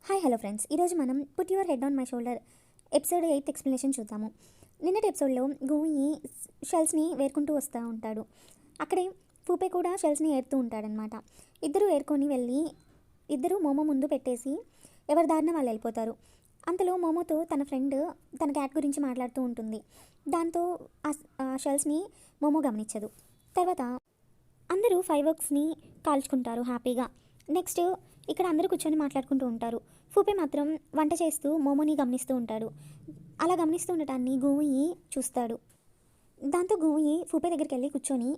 Hi hello friends, ఈరోజు మనం put your head on my shoulder episode 8 explanation చూద్దాము. నిన్నటి ఎపిసోడ్లో గోయి షెల్స్ని వేరుకుంటూ వస్తూ ఉంటాడు. అక్కడే పూపే కూడా షెల్స్ని ఏరుతూ ఉంటాడనమాట. ఇద్దరు ఏరుకొని వెళ్ళి ఇద్దరు మోమో ముందు పెట్టేసి ఎవరి దారిన వాళ్ళు వెళ్ళిపోతారు. అంతలో మోమోతో తన ఫ్రెండ్ తన క్యాట్ గురించి మాట్లాడుతూ ఉంటుంది. దాంతో ఆ షెల్స్ని మోమో గమనించదు. తర్వాత అందరూ ఫైర్ వర్క్స్ని కాల్చుకుంటారు హ్యాపీగా. నెక్స్ట్ ఇక్కడ అందరూ కూర్చొని మాట్లాడుకుంటూ ఉంటారు. ఫూపే మాత్రం వంట చేస్తూ మోమోని గమనిస్తూ ఉంటాడు. అలా గమనిస్తూ ఉండటాన్ని గోయి చూస్తాడు. దాంతో గోయి ఫూపే దగ్గరికి వెళ్ళి కూర్చొని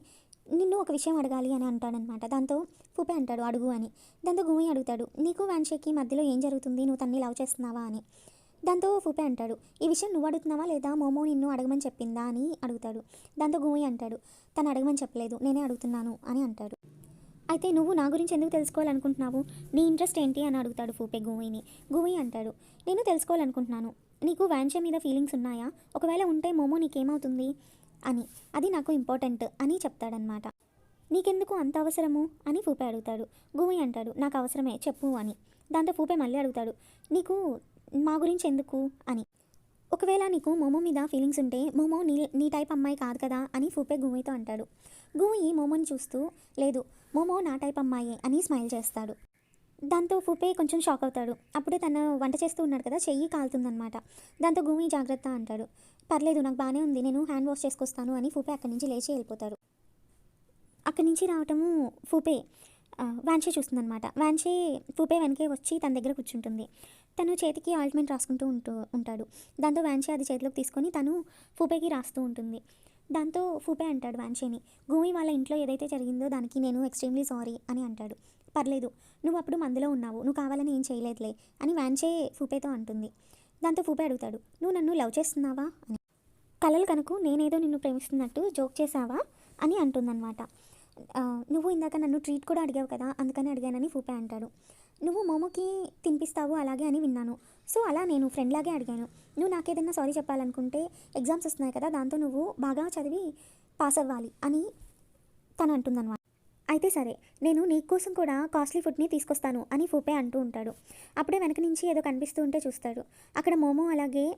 నిన్ను ఒక విషయం అడగాలి అని అంటాడనమాట. దాంతో ఫూపే అంటాడు అడుగు అని. దాంతో గోయి అడుగుతాడు, నీకు వ్యాన్షేకి మధ్యలో ఏం జరుగుతుంది, నువ్వు తన్ని లవ్ చేస్తున్నావా అని. దాంతో ఫూపే అంటాడు, ఈ విషయం నువ్వు అడుగుతున్నావా లేదా మోమో నిన్ను అడగమని చెప్పిందా అని అడుగుతాడు. దాంతో గోయి అంటాడు, తను అడగమని చెప్పలేదు, నేనే అడుగుతున్నాను అని అంటాడు. అయితే నువ్వు నా గురించి ఎందుకు తెలుసుకోవాలనుకుంటున్నావు, నీ ఇంట్రెస్ట్ ఏంటి అని అడుగుతాడు ఫూపే గోయిని. గోయి అంటాడు, నేను తెలుసుకోవాలనుకుంటున్నాను, నీకు వ్యాన్షే మీద ఫీలింగ్స్ ఉన్నాయా, ఒకవేళ ఉంటే మోమో నీకేమవుతుంది అని, అది నాకు ఇంపార్టెంట్ అని చెప్తాడనమాట. నీకెందుకు అంత అవసరము అని ఫూపే అడుగుతాడు. గోయి అంటాడు, నాకు అవసరమే చెప్పు అని. దాంతో ఫూపే మళ్ళీ అడుగుతాడు, నీకు మా గురించి ఎందుకు అని. ఒకవేళ నీకు మోమో మీద ఫీలింగ్స్ ఉంటే మోమో నీ టైప్ అమ్మాయి కాదు కదా అని ఫూపే గూయితో అంటాడు. గూయి మోమోని చూస్తూ, లేదు మోమో నా టైప్ అమ్మాయి అని స్మైల్ చేస్తాడు. దాంతో ఫూపే కొంచెం షాక్ అవుతాడు. అప్పుడే తను వంట చేస్తూ ఉన్నాడు కదా, చెయ్యి కాలుతుందనమాట. దాంతో గూయి జాగ్రత్త అంటాడు. పర్లేదు నాకు బాగానే ఉంది, నేను హ్యాండ్ వాష్ చేసుకొస్తాను అని ఫూపే అక్కడి నుంచి లేచి వెళ్ళిపోతారు. అక్కడి నుంచి రావటము ఫూపే వ్యాన్షే చూస్తుందనమాట. వ్యాన్షే ఫూపే వెనకే వచ్చి తన దగ్గర కూర్చుంటుంది. తను చేతికి ఆయింట్మెంట్ రాసుకుంటూ ఉంటాడు. దాంతో వ్యాన్షే అది చేతిలోకి తీసుకొని తను ఫూపేకి రాస్తూ ఉంటుంది. దాంతో ఫూపే అంటాడు వ్యాన్షేని, గోయి వాళ్ళ ఇంట్లో ఏదైతే జరిగిందో దానికి నేను ఎక్స్ట్రీమ్లీ సారీ అని అంటాడు. పర్లేదు, నువ్వు అప్పుడు మందులో ఉన్నావు, నువ్వు కావాలని ఏం చేయలేదులే అని వ్యాన్షే ఫూపేతో అంటుంది. దాంతో ఫూపే అడుగుతాడు, నువ్వు నన్ను లవ్ చేస్తున్నావా అని. కలలు కనుక నేనేదో నిన్ను ప్రేమిస్తున్నట్టు జోక్ చేసావా అని అంటుందన్నమాట. నువ్వు ఇందాక నన్ను ట్రీట్ కూడా అడిగావు కదా, అందుకని అడిగానని ఫూపే అంటాడు. నువ్వు మోమోకి తినిపిస్తావు అలాగే అని విన్నాను, సో అలా నేను ఫ్రెండ్ లాగే అడిగాను. నువ్వు నాకేదన్నా సారీ చెప్పాలనుకుంటే ఎగ్జామ్స్ వస్తున్నాయి కదా, దాంతో నువ్వు బాగా చదివి పాస్ అవ్వాలి అని తను అంటుందన్నమాట. అయితే సరే, నేను నీ కోసం కూడా కాస్ట్లీ ఫుడ్ని తీసుకొస్తాను అని ఫూపే అంటూ ఉంటాడు. అప్పుడే వెనక నుంచి ఏదో కనిపిస్తూ ఉంటే చూస్తాడు. అక్కడ మోమో అలాగే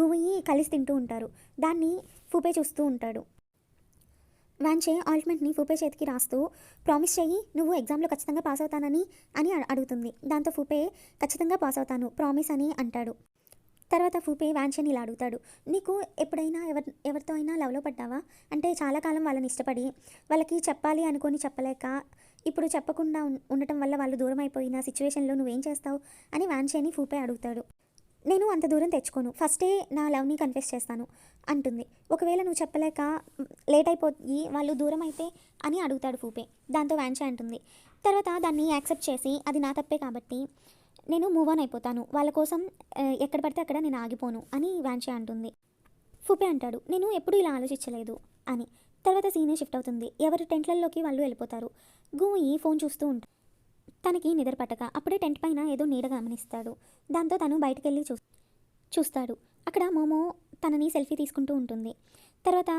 గువ్యి కలిసి తింటూ ఉంటారు. దాన్ని ఫూపే చూస్తూ ఉంటాడు. వ్యాన్షే ఆయింట్మెంట్ని ఫూపే చేతికి రాస్తూ, ప్రామిస్ చెయ్యి నువ్వు ఎగ్జామ్లో ఖచ్చితంగా పాస్ అవుతానని అని అడుగుతుంది. దాంతో ఫూపే ఖచ్చితంగా పాస్ అవుతాను ప్రామిస్ అని అంటాడు. తర్వాత ఫూపే వ్యాన్షేని ఇలా అడుగుతాడు, నీకు ఎప్పుడైనా ఎవరితో అయినా లవ్లో పడ్డావా, అంటే చాలా కాలం వాళ్ళని ఇష్టపడి వాళ్ళకి చెప్పాలి అనుకొని చెప్పలేక ఇప్పుడు చెప్పకుండా ఉండటం వల్ల వాళ్ళు దూరం అయిపోయిన సిచ్యువేషన్లో నువ్వేం చేస్తావు అని వ్యాన్షేని ఫూపే అడుగుతాడు. నేను అంత దూరం తెచ్చుకోను, ఫస్టే నా లవ్ని కన్ఫెస్ చేస్తాను అంటుంది. ఒకవేళ నువ్వు చెప్పలేక లేట్ అయిపోయి వాళ్ళు దూరం అయితే అని అడుగుతాడు ఫూపే. దాంతో వ్యాన్షే అంటుంది, తర్వాత దాన్ని యాక్సెప్ట్ చేసి అది నా తప్పే కాబట్టి నేను మూవ్ ఆన్ అయిపోతాను, వాళ్ళ కోసం ఎక్కడ పడితే అక్కడ నేను ఆగిపోను అని వ్యాన్షే అంటుంది. ఫూపే అంటాడు, నేను ఎప్పుడూ ఇలా ఆలోచించలేదు అని. తర్వాత సీనే షిఫ్ట్ అవుతుంది. ఎవరి టెంట్లలోకి వాళ్ళు వెళ్ళిపోతారు. గూయి ఫోన్ చూస్తూ ఉంటాడు. తనకి నిద్ర పట్టక అప్పుడే టెంట్ పైన ఏదో నీడ గమనిస్తాడు. దాంతో తను బయటకు వెళ్ళి చూస్తాడు. అక్కడ మోమో తనని సెల్ఫీ తీసుకుంటూ ఉంటుంది. తర్వాత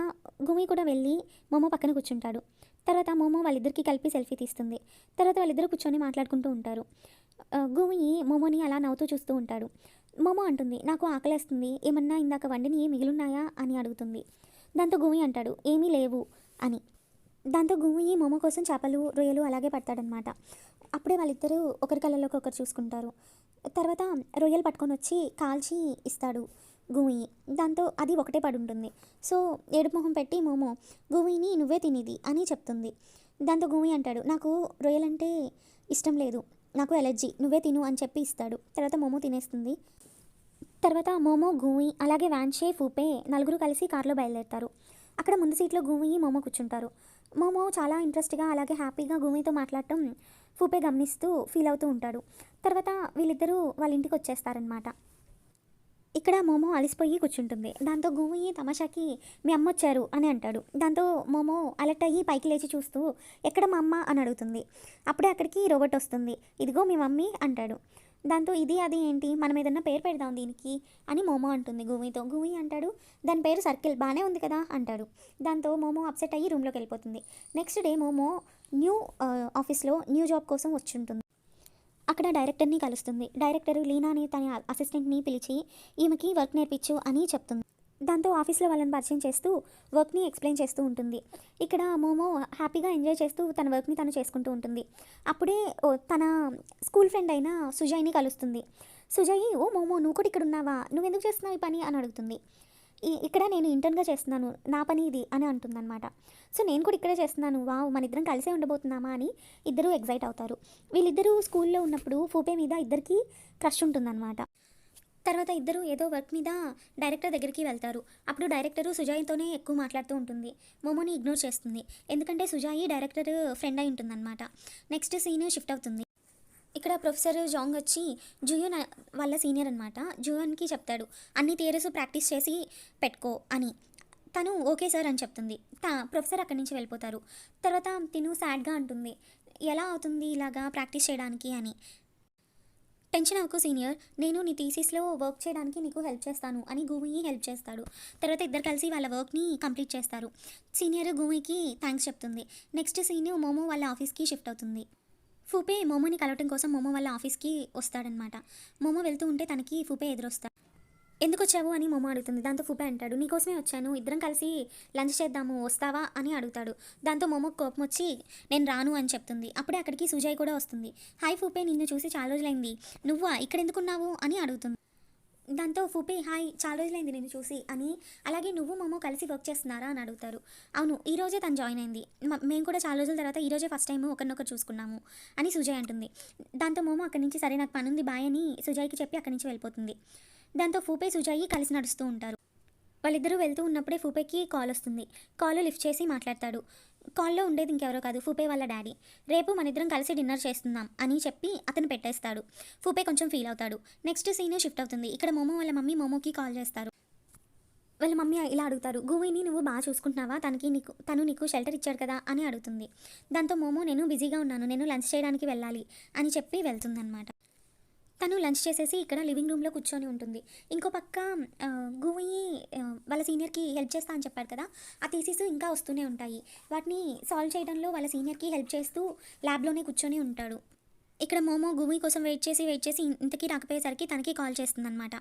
గుమి కూడా వెళ్ళి మోమో పక్కన కూర్చుంటాడు. తర్వాత మోమో వాళ్ళిద్దరికీ కలిపి సెల్ఫీ తీస్తుంది. తర్వాత వాళ్ళిద్దరూ కూర్చొని మాట్లాడుకుంటూ ఉంటారు. గుమి మోమోని అలా నవ్వుతూ చూస్తూ ఉంటాడు. మోమో అంటుంది, నాకు ఆకలేస్తుంది, ఏమన్నా ఇందాక వండిని మిగిలిన్నాయా అని అడుగుతుంది. దాంతో గుమి అంటాడు, ఏమీ లేవు అని. దాంతో గుమి మోమో కోసం చేపలు రొయ్యలు అలాగే పడతాడనమాట. అప్పుడే వాళ్ళిద్దరూ ఒకరి కళ్ళలోకి ఒకరు చూసుకుంటారు. తర్వాత రొయ్యలు పట్టుకొని వచ్చి కాల్చి ఇస్తాడు గూయి. దాంతో అది ఒకటే పడి ఉంటుంది. సో ఏడుపు మొహం పెట్టి మోమో, గూయిని నువ్వే తినేది అని చెప్తుంది. దాంతో గూయి అంటాడు, నాకు రొయ్యలంటే ఇష్టం లేదు, నాకు ఎలర్జీ, నువ్వే తిను అని చెప్పి ఇస్తాడు. తర్వాత మోమో తినేస్తుంది. తర్వాత మోమో గూయి అలాగే వ్యాన్షే ఫూపే నలుగురు కలిసి కారులో బయలుదేరుతారు. అక్కడ ముందు సీట్లో గూయి మోమో కూర్చుంటారు. మోమో చాలా ఇంట్రెస్ట్గా అలాగే హ్యాపీగా గూయితో మాట్లాడటం ఫూపే గమనిస్తూ ఫీల్ అవుతూ ఉంటాడు. తర్వాత వీళ్ళిద్దరూ వాళ్ళ ఇంటికి వచ్చేస్తారనమాట. ఇక్కడ మోమో అలిసిపోయి కూర్చుంటుంది. దాంతో గూయి తమాషాకి మీ అమ్మ వచ్చారు అని అంటాడు. దాంతో మోమో అలర్ట్ అయ్యి పైకి లేచి చూస్తూ ఎక్కడ మా అమ్మ అని అడుగుతుంది. అప్పుడే అక్కడికి రోబోట్ వస్తుంది. ఇదిగో మీ మమ్మీ అంటాడు. దాంతో ఇది అది ఏంటి, మనం ఏదన్నా పేరు పెడదాం దీనికి అని మోమో అంటుంది గూయితో. గూయి అంటాడు, దాని పేరు సర్కిల్ బాగానే ఉంది కదా అంటాడు. దాంతో మోమో అప్సెట్ అయ్యి రూమ్లోకి వెళ్ళిపోతుంది. నెక్స్ట్ డే మోమో న్యూ ఆఫీస్లో న్యూ జాబ్ కోసం వచ్చి ఉంటుంది. అక్కడ డైరెక్టర్ని కలుస్తుంది. డైరెక్టర్ లీనా అనే తన అసిస్టెంట్ని పిలిచి ఈమెకి వర్క్ నేర్పించు అని చెప్తుంది. దాంతో ఆఫీస్లో వాళ్ళని పరిచయం చేస్తూ వర్క్ని ఎక్స్ప్లెయిన్ చేస్తూ ఉంటుంది. ఇక్కడ మోమో హ్యాపీగా ఎంజాయ్ చేస్తూ తన వర్క్ని తను చేసుకుంటూ ఉంటుంది. అప్పుడే తన స్కూల్ ఫ్రెండ్ అయిన సుజయ్ని కలుస్తుంది. సుజయ్, ఓ మోమో, నువ్వు కూడా ఇక్కడ ఉన్నావా, నువ్వెందుకు చేస్తున్నావు ఈ పని అని అడుగుతుంది. ఇక్కడ నేను ఇంటర్న్గా చేస్తున్నాను, నా పని ఇది అని అంటుందన్నమాట. సో నేను కూడా ఇక్కడే చేస్తున్నాను, వావ్ మన ఇద్దరం కలిసే ఉండబోతున్నామా అని ఇద్దరు ఎగ్జైట్ అవుతారు. వీళ్ళిద్దరూ స్కూల్లో ఉన్నప్పుడు ఫూపే మీద ఇద్దరికి క్రష్ ఉంటుందన్నమాట. తర్వాత ఇద్దరు ఏదో వర్క్ మీద డైరెక్టర్ దగ్గరికి వెళ్తారు. అప్పుడు డైరెక్టరు సుజాయ్తోనే ఎక్కువ మాట్లాడుతూ ఉంటుంది. మోమోని ఇగ్నోర్ చేస్తుంది, ఎందుకంటే సుజాయి డైరెక్టర్ ఫ్రెండ్ అయి ఉంటుందన్నమాట. నెక్స్ట్ సీన్ షిఫ్ట్ అవుతుంది. ఇక్కడ ప్రొఫెసర్ జాంగ్ వచ్చి జూయోన్ వాళ్ళ సీనియర్ అనమాట. జూయోన్కి చెప్తాడు, అన్ని థియరీస్ ప్రాక్టీస్ చేసి పెట్టుకో అని. తను ఓకే సార్ అని చెప్తుంది. ప్రొఫెసర్ అక్కడి నుంచి వెళ్ళిపోతారు. తర్వాత తిను సాడ్గా అంటుంది, ఎలా అవుతుంది ఇలాగా ప్రాక్టీస్ చేయడానికి అని. టెన్షన్ అవ్వకు సీనియర్, నేను నీ థీసిస్లో వర్క్ చేయడానికి నీకు హెల్ప్ చేస్తాను అని గూమీ హెల్ప్ చేస్తాడు. తర్వాత ఇద్దరు కలిసి వాళ్ళ వర్క్ని కంప్లీట్ చేస్తారు. సీనియర్ గూమీకి థ్యాంక్స్ చెప్తుంది. నెక్స్ట్ సీన్ మోమో వాళ్ళ ఆఫీస్కి షిఫ్ట్ అవుతుంది. ఫూపే మోమోని కలవటం కోసం మోమో వాళ్ళ ఆఫీస్కి వస్తాడనమాట. మోమో వెళ్తూ ఉంటే తనకి ఫూపే ఎదురొస్తాడు. ఎందుకు వచ్చావు అని మోమో అడుగుతుంది. దాంతో ఫూపే అంటాడు, నీకోసమే వచ్చాను, ఇద్దరం కలిసి లంచ్ చేద్దాము, వస్తావా అని అడుగుతాడు. దాంతో మోమోకి కోపం వచ్చి నేను రాను అని చెప్తుంది. అప్పుడే అక్కడికి సుజయ్ కూడా వస్తుంది. హాయ్ ఫూపే, నిన్ను చూసి చాలా రోజులైంది, నువ్వా ఇక్కడ ఎందుకున్నావు అని అడుగుతుంది. దాంతో ఫూపే, హాయ్ చాలా రోజులైంది నేను చూసి అని, అలాగే నువ్వు మోమో కలిసి వర్క్ చేస్తున్నారా అని అడుగుతారు. అవును, ఈరోజే తను జాయిన్ అయింది, మేము కూడా చాలా రోజుల తర్వాత ఈరోజే ఫస్ట్ టైం ఒకరినొకరు చూసుకున్నాము అని సుజయ్ అంటుంది. దాంతో మోమో అక్కడి నుంచి సరే నాకు పనుంది బాయ్ అని సుజయ్కి చెప్పి అక్కడి నుంచి వెళ్ళిపోతుంది. దాంతో ఫూపే సుజయ్ కలిసి నడుస్తూ ఉంటారు. వాళ్ళిద్దరూ వెళ్తూ ఉన్నప్పుడే ఫూపేకి కాల్ వస్తుంది. కాల్ లిఫ్ట్ చేసి మాట్లాడతాడు. కాల్లో ఉండేది ఇంకెవరో కాదు, ఫూపే వాళ్ళ డాడీ. రేపు మన ఇద్దరం కలిసి డిన్నర్ చేస్తున్నాం అని చెప్పి అతను పెట్టేస్తాడు. ఫూపే కొంచెం ఫీల్ అవుతాడు. నెక్స్ట్ సీన్ షిఫ్ట్ అవుతుంది. ఇక్కడ మోమో వాళ్ళ మమ్మీ మోమోకి కాల్ చేస్తారు. వాళ్ళ మమ్మీ ఇలా అడుగుతారు, గూవీని నువ్వు బాగా చూసుకుంటున్నావా, తను నీకు షెల్టర్ ఇచ్చాడు కదా అని అడుగుతుంది. దాంతో మోమో నేను బిజీగా ఉన్నాను, నేను లంచ్ చేయడానికి వెళ్ళాలి అని చెప్పి వెళ్తుందన్నమాట. తను లంచ్ చేసేసి ఇక్కడ లివింగ్ రూమ్లో కూర్చొని ఉంటుంది. ఇంకో పక్క గూవీ వాళ్ళ సీనియర్కి హెల్ప్ చేస్తా అని చెప్పాడు కదా, ఆ థీసిస్ ఇంకా వస్తూనే ఉంటాయి. వాటిని సాల్వ్ చేయడంలో వాళ్ళ సీనియర్కి హెల్ప్ చేస్తూ ల్యాబ్లోనే కూర్చొని ఉంటాడు. ఇక్కడ మోమో గూవీ కోసం వెయిట్ చేసి ఇంతకీ రాకపోయేసరికి తనకి కాల్ చేస్తుందన్నమాట.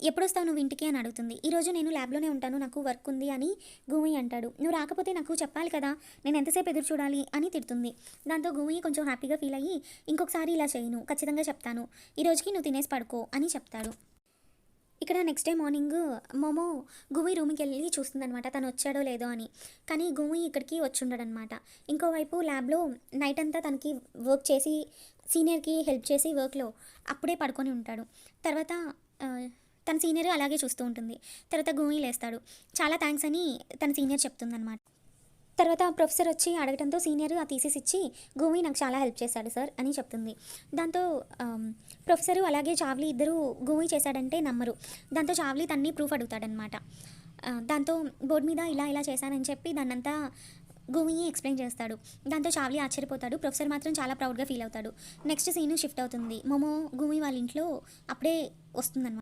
ఎప్పుడు వస్తావు నువ్వు ఇంటికి అని అడుగుతుంది. ఈరోజు నేను ల్యాబ్లోనే ఉంటాను, నాకు వర్క్ ఉంది అని గూవీ అంటాడు. నువ్వు రాకపోతే నాకు చెప్పాలి కదా, నేను ఎంతసేపు ఎదురు చూడాలి అని తిడుతుంది. దాంతో గూవీ కొంచెం హ్యాపీగా ఫీల్ అయ్యి, ఇంకొకసారి ఇలా చేయను, ఖచ్చితంగా చెప్తాను, ఈ రోజుకి నువ్వు తినేసి పడుకో అని చెప్తాడు. ఇక్కడ నెక్స్ట్ డే మార్నింగ్ మోమో గూవీ రూమ్కి వెళ్ళి చూస్తుందనమాట, తను వచ్చాడో లేదో అని. కానీ గూవీ ఇక్కడికి వచ్చి ఉండడనమాట. ఇంకోవైపు ల్యాబ్లో నైట్ అంతా తనకి వర్క్ చేసి సీనియర్కి హెల్ప్ చేసి వర్క్లో అప్పుడే పడుకొని ఉంటాడు. తర్వాత తన సీనియర్ అలాగే చూస్తూ ఉంటుంది. తర్వాత గూవీ లేస్తాడు. చాలా థ్యాంక్స్ అని తన సీనియర్ చెప్తుందనమాట. తర్వాత ప్రొఫెసర్ వచ్చి అడగడంతో సీనియర్ ఆ థీసిస్ ఇచ్చి గూవీ నాకు చాలా హెల్ప్ చేశాడు సార్ అని చెప్తుంది. దాంతో ప్రొఫెసరు అలాగే చావ్లీ ఇద్దరు గూవీ చేశాడంటే నమ్మరు. దాంతో చావ్లీ తన్ని ప్రూఫ్ అడుగుతాడనమాట. దాంతో బోర్డు మీద ఇలా చేశానని చెప్పి దాన్నంతా గూవీ ఎక్స్ప్లెయిన్ చేస్తాడు. దాంతో చావ్లీ ఆశ్చర్యపోతాడు. ప్రొఫెసర్ మాత్రం చాలా ప్రౌడ్గా ఫీల్ అవుతాడు. నెక్స్ట్ సీను షిఫ్ట్ అవుతుంది. మోమో గూవీ వాళ్ళ ఇంట్లో అప్పుడే వస్తుందన్నమాట.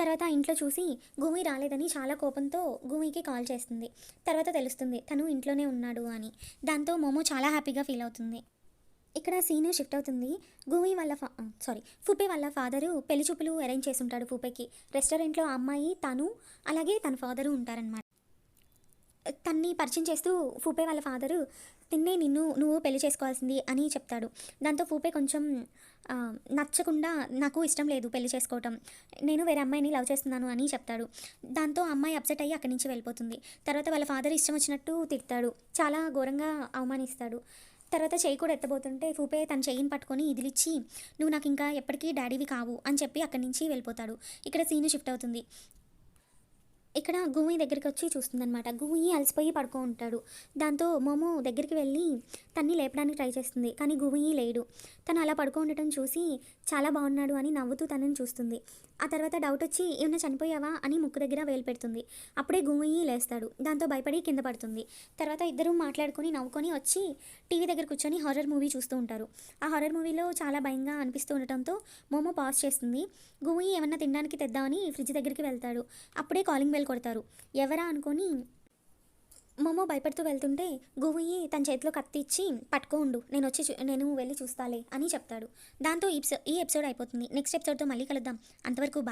తర్వాత ఇంట్లో చూసి గూవీ రాలేదని చాలా కోపంతో గూవీకి కాల్ చేస్తుంది. తర్వాత తెలుస్తుంది తను ఇంట్లోనే ఉన్నాడు అని. దాంతో మోమో చాలా హ్యాపీగా ఫీల్ అవుతుంది. ఇక్కడ సీను షిఫ్ట్ అవుతుంది. గూవీ వాళ్ళ ఫూపే వాళ్ళ ఫాదరు పెళ్లి చూపులు అరేంజ్ చేసి ఉంటాడు ఫూపేకి. రెస్టారెంట్లో ఆ అమ్మాయి, తను అలాగే తన ఫాదరు ఉంటారనమాట. తన్ని పరిచయం చేస్తూ ఫూపే వాళ్ళ ఫాదరు తిన్నే నువ్వు పెళ్లి చేసుకోవాల్సింది అని చెప్తాడు. దాంతో ఫూపే కొంచెం నచ్చకుండా నాకు ఇష్టం లేదు పెళ్లి చేసుకోవటం, నేను వేరే అమ్మాయిని లవ్ చేస్తున్నాను అని చెప్తాడు. దాంతో అమ్మాయి అప్సెట్ అయ్యి అక్కడి నుంచి వెళ్ళిపోతుంది. తర్వాత వాళ్ళ ఫాదర్ ఇష్టం వచ్చినట్టు తిడతాడు, చాలా ఘోరంగా అవమానిస్తాడు. తర్వాత చెయ్యి కూడా ఎత్తబోతుంటే ఫూపే తన చెయ్యిని పట్టుకొని ఇదిలిచ్చి నువ్వు నాకు ఇంకా ఎప్పటికీ డాడీవి కావు అని చెప్పి అక్కడి నుంచి వెళ్ళిపోతాడు. ఇక్కడ సీను షిఫ్ట్ అవుతుంది. ఇక్కడ గూవీ దగ్గరికి వచ్చి చూస్తుందనమాట. గూవీ అలసిపోయి పడుకో ఉంటాడు. దాంతో మోమో దగ్గరికి వెళ్ళి తన్ని లేపడానికి ట్రై చేస్తుంది, కానీ గూవీ లేడు. తను అలా పడుకో ఉండటం చూసి చాలా బాగున్నాడు అని నవ్వుతూ తనని చూస్తుంది. ఆ తర్వాత డౌట్ వచ్చి ఏమన్నా చనిపోయావా అని ముక్కు దగ్గర వేలు పెడుతుంది. అప్పుడే గూవీ లేస్తాడు. దాంతో భయపడి కింద పడుతుంది. తర్వాత ఇద్దరు మాట్లాడుకొని నవ్వుకొని వచ్చి టీవీ దగ్గర కూర్చొని హారర్ మూవీ చూస్తూ ఉంటారు. ఆ హారర్ మూవీలో చాలా భయంగా అనిపిస్తూ ఉండటంతో మోమో పాజ్ చేస్తుంది. గూవీ ఏమన్నా తినడానికి తెద్దామని ఫ్రిడ్జ్ దగ్గరికి వెళ్తాడు. అప్పుడే కాలింగ్ బెల్ కొడతారు. ఎవరా అనుకొని మోమో భయపడుతూ వెళ్తుంటే గోయి తన చేతిలో కత్తి ఇచ్చి పట్టుకో ఉండు, నేను వెళ్ళి చూస్తాలే అని చెప్తాడు. దాంతో ఈ ఎపిసోడ్ అయిపోతుంది. నెక్స్ట్ ఎపిసోడ్తో మళ్ళీ కలుద్దాం. అంతవరకు బాయ్.